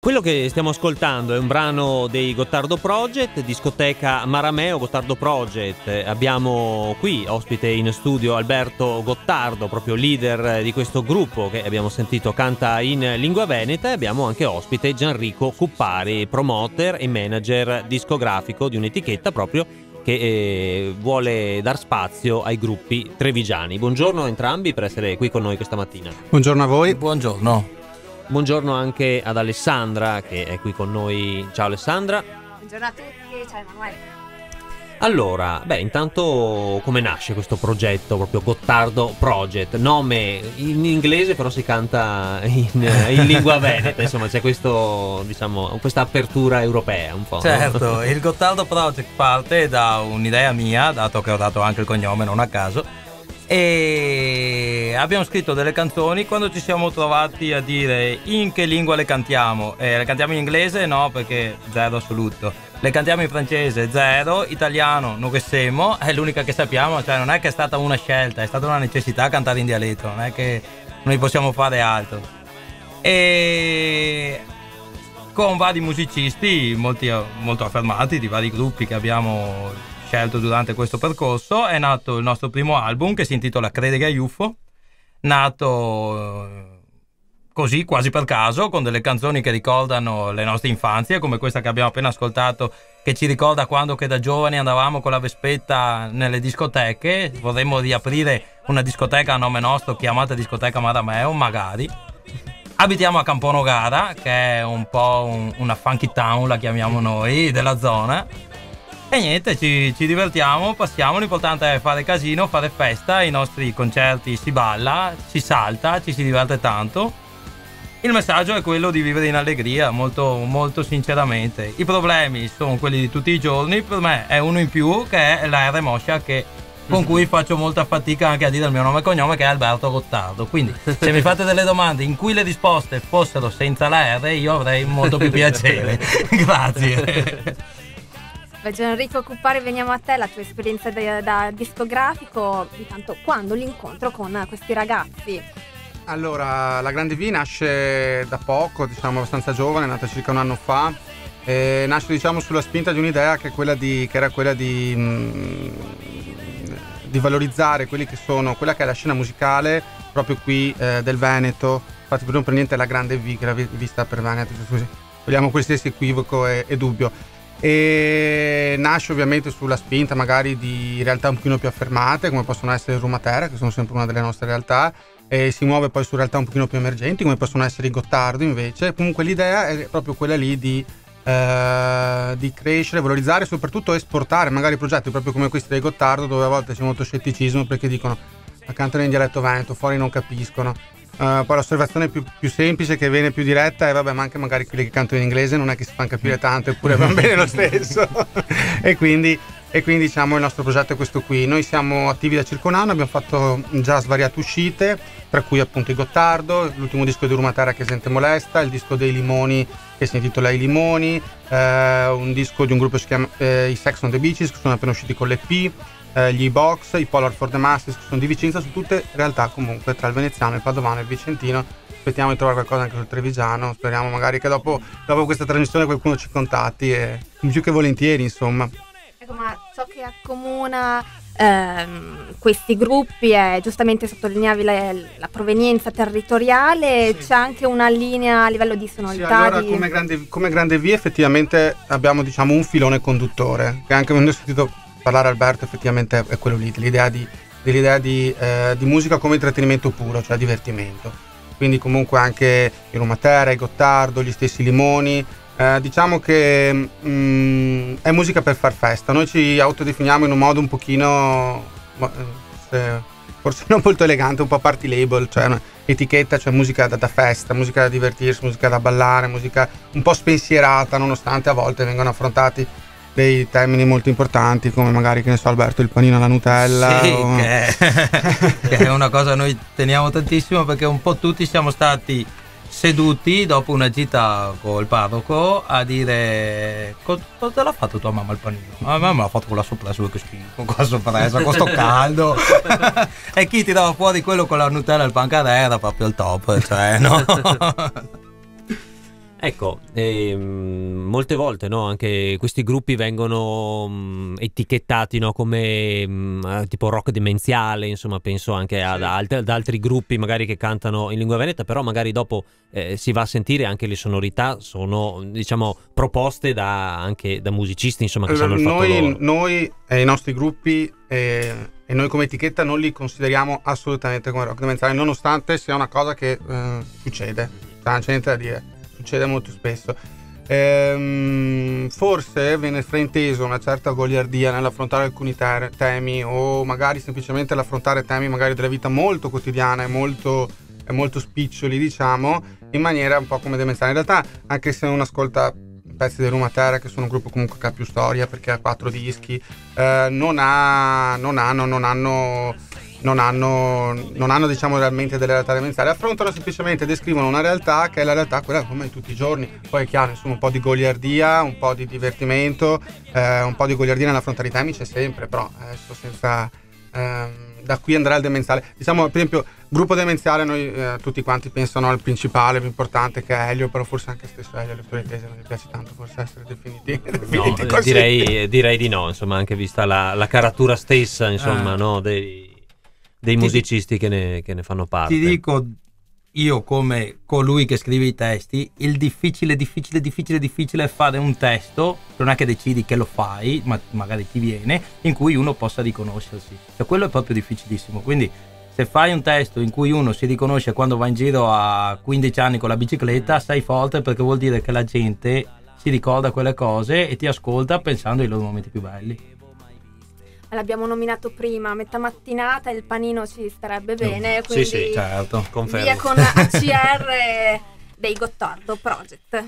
Quello che stiamo ascoltando è un brano dei Gottardo Project, discoteca Marameo, Gottardo Project. Abbiamo qui ospite in studio Alberto Gottardo, proprio leader di questo gruppo che abbiamo sentito canta in lingua veneta, e abbiamo anche ospite Gianrico Cuppari, promoter e manager discografico di un'etichetta proprio che vuole dar spazio ai gruppi trevigiani. Buongiorno a entrambi per essere qui con noi questa mattina. Buongiorno a voi. Buongiorno. Buongiorno anche ad Alessandra che è qui con noi. Ciao Alessandra. Buongiorno a tutti, ciao Emanuele. Allora, intanto come nasce questo progetto, proprio Gottardo Project? Nome in inglese però si canta in lingua veneta, insomma c'è questo, diciamo, questa apertura europea un po'. Certo, no? Il Gottardo Project parte da un'idea mia, dato che ho dato anche il cognome non a caso, e abbiamo scritto delle canzoni. Quando ci siamo trovati a dire in che lingua le cantiamo, le cantiamo in inglese? No, perché zero assoluto. Le cantiamo in francese? Zero. Italiano? Non che siamo, è l'unica che sappiamo, cioè non è che è stata una scelta, è stata una necessità cantare in dialetto, non è che noi possiamo fare altro. E con vari musicisti molto affermati di vari gruppi che abbiamo scelto durante questo percorso è nato il nostro primo album, che si intitola Credere a UFO, nato così quasi per caso, con delle canzoni che ricordano le nostre infanzie, come questa che abbiamo appena ascoltato, che ci ricorda quando che da giovani andavamo con la vespetta nelle discoteche. Vorremmo riaprire una discoteca a nome nostro chiamata Discoteca Marameo, magari. Abitiamo a Camponogara, che è un po' una funky town, la chiamiamo noi, della zona. E niente, ci divertiamo, passiamo, l'importante è fare casino, fare festa, ai nostri concerti si balla, si salta, ci si diverte tanto. Il messaggio è quello di vivere in allegria, molto, molto sinceramente. I problemi sono quelli di tutti i giorni, per me è uno in più, che è la R moscia, con cui faccio molta fatica anche a dire il mio nome e cognome, che è Alberto Gottardo. Quindi se mi fate delle domande in cui le risposte fossero senza la R, io avrei molto più piacere. Grazie. Gianrico Cuppari, veniamo a te, la tua esperienza da discografico, intanto quando l'incontro con questi ragazzi? Allora, la Grande V nasce da poco, diciamo abbastanza giovane, è nata circa un anno fa, e nasce diciamo sulla spinta di un'idea che era quella di valorizzare quelli che sono, quella che è la scena musicale proprio qui del Veneto. Infatti per non per niente la Grande V, che la vista per Veneto, così togliamo qualsiasi equivoco e dubbio. E nasce ovviamente sulla spinta magari di realtà un pochino più affermate, come possono essere Rumatera, che sono sempre una delle nostre realtà, e si muove poi su realtà un pochino più emergenti, come possono essere i Gottardo invece. Comunque l'idea è proprio quella lì di crescere, valorizzare e soprattutto esportare magari progetti proprio come questi dei Gottardo, dove a volte c'è molto scetticismo perché dicono la cantano in dialetto veneto, fuori non capiscono. Poi l'osservazione più semplice, che viene più diretta, è vabbè, ma anche magari quelli che cantano in inglese non è che si fanno capire tanto, eppure va bene lo stesso. e quindi diciamo il nostro progetto è questo qui. Noi siamo attivi da circa un anno, abbiamo fatto già svariate uscite, tra cui appunto i Gottardo, l'ultimo disco di Rumatera che è Gente Molesta, il disco dei Limoni che si intitola I Limoni, un disco di un gruppo che si chiama i Sex on the Beaches, che sono appena usciti con l'EP, gli E-Box, i Polar for the Masses, che sono di Vicenza, su tutte realtà comunque tra il veneziano, il padovano e il vicentino. Aspettiamo di trovare qualcosa anche sul trevigiano, speriamo magari che dopo questa trasmissione qualcuno ci contatti, e più che volentieri, insomma. Ecco, ma ciò che accomuna questi gruppi è, giustamente sottolineavi la provenienza territoriale, sì. C'è anche una linea a livello di sonorità. Sì, allora come grande V effettivamente abbiamo diciamo un filone conduttore, che anche quando ho sentito parlare Alberto effettivamente è quello lì, dell'idea di musica come intrattenimento puro, cioè divertimento. Quindi comunque anche i Rumatera, i Gottardo, gli stessi Limoni, diciamo che è musica per far festa. Noi ci autodefiniamo in un modo un pochino forse non molto elegante, un po' party label, cioè un'etichetta, cioè musica da festa, musica da divertirsi, musica da ballare, musica un po' spensierata, nonostante a volte vengano affrontati dei termini molto importanti, come magari, che ne so, Alberto, il panino alla Nutella. Sì, che è una cosa noi teniamo tantissimo, perché un po' tutti siamo stati seduti dopo una gita col parroco a dire: cosa l'ha fatto tua mamma il panino? A me l'ha fatto con la sorpresa, che schifo, con la sorpresa, con sto caldo. E chi tirava fuori quello con la Nutella e il pancaré era proprio il top, cioè, no? Ecco, molte volte, no, anche questi gruppi vengono etichettati, no, come tipo rock demenziale, insomma penso anche ad altri gruppi magari che cantano in lingua veneta, però magari dopo si va a sentire anche le sonorità sono, diciamo, proposte anche da musicisti, insomma, che sanno il fatto loro. Noi e i nostri gruppi e noi come etichetta non li consideriamo assolutamente come rock demenziale, nonostante sia una cosa che succede, non c'è niente da dire, succede molto spesso. Forse viene frainteso una certa goliardia nell'affrontare alcuni temi, o magari semplicemente l'affrontare temi magari della vita molto quotidiana e molto spiccioli, diciamo, in maniera un po' come demenziale. In realtà, anche se uno ascolta pezzi dei Roma Terra, che sono un gruppo comunque che ha più storia perché ha 4 dischi, non hanno diciamo realmente delle realtà demenziali, affrontano semplicemente, descrivono una realtà che è la realtà quella come di tutti i giorni. Poi è chiaro, insomma, un po' di goliardia, un po' di divertimento, un po' di goliardia nell'affrontare i temi c'è sempre, però adesso senza da qui andare al demenziale. Diciamo, per esempio, gruppo demenziale, noi tutti quanti pensano al principale, più importante, che è Elio, però forse anche stesso Elio non mi piace tanto forse essere definiti No, così. direi di no, insomma, anche vista la caratura stessa, insomma, no, dei musicisti che ne fanno parte. Ti dico, io come colui che scrive i testi, il difficile è fare un testo, non è che decidi che lo fai, ma magari ti viene, in cui uno possa riconoscersi. Cioè, quello è proprio difficilissimo. Quindi se fai un testo in cui uno si riconosce quando va in giro a 15 anni con la bicicletta, stai forte, perché vuol dire che la gente si ricorda quelle cose e ti ascolta pensando ai loro momenti più belli. L'abbiamo nominato prima, metà mattinata, il panino ci starebbe bene, quindi sì, certo, confermo. via con ACR dei Gottardo Project.